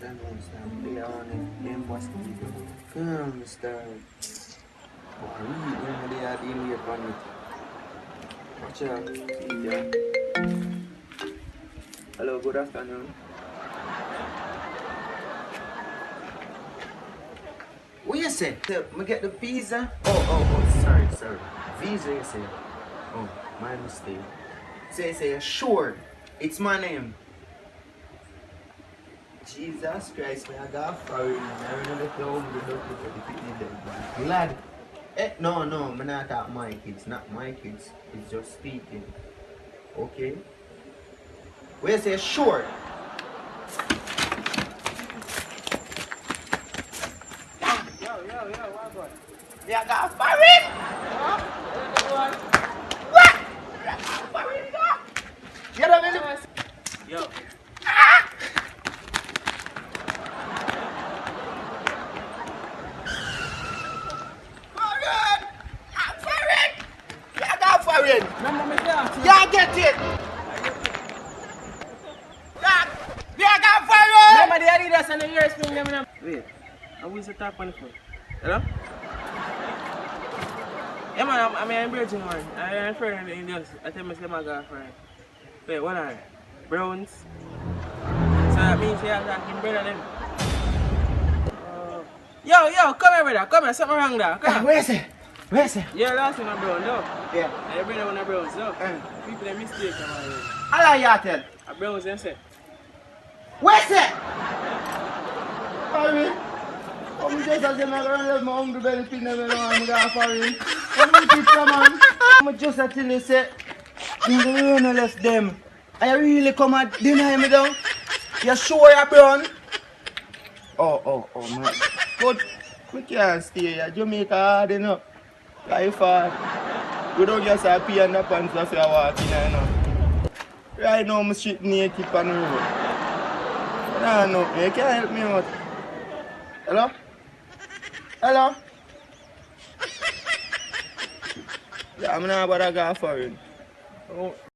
They on it, them was come style. But I read when they are dealing with on it. Watch out, see it, yeah. Hello, good afternoon. What you say? Me get the visa? Oh, sorry. Visa, you say? Oh, my mistake. Say, sure. It's my name. Jesus Christ, man, I got foreign. I remember the home, the doctor for the picnic there. Glad. No, I'm not talk my kids, not my kids. It's just speaking. Okay? Where you say sure? Yo, what boy? Yeah, I got foreign! What? I got foreign, you know what Yo. Foreign! I'm foreign! Yeah, I got foreign! Remember me there? Yeah, get it! Yeah, I got foreign! Remember the Adidas and the ears thing them in. Wait, I will talk on the phone. Hello? Yeah man, I'm in Virgin man. I'm a friend of the Indians. I tell me say my girlfriend. Wait, what are they? Browns? So that means you have talking brother them. Yo, come here brother, come here, something wrong there. Come here. Where is it? Yeah, last one a brown though. Yeah. And your brother one a browns though. People they mistake them already. Hello, Yatel. A browns they say. Where's it? Foreign. Come just as them are going to let my hungry belly feed them along and go foreign. Come on, pizza man. I'm just a tell you, say, I'm going to left them. Are you really come and deny me down? You sure you're brown? Oh, man. But we can't stay here. Jamaica hard enough. Like far. We don't get a pee and the pants if you're walking, you know. Right now, I'm street native on the road. No, you can't help me out. Hello? Hello? Yeah, I'm not about to go for it. Oh.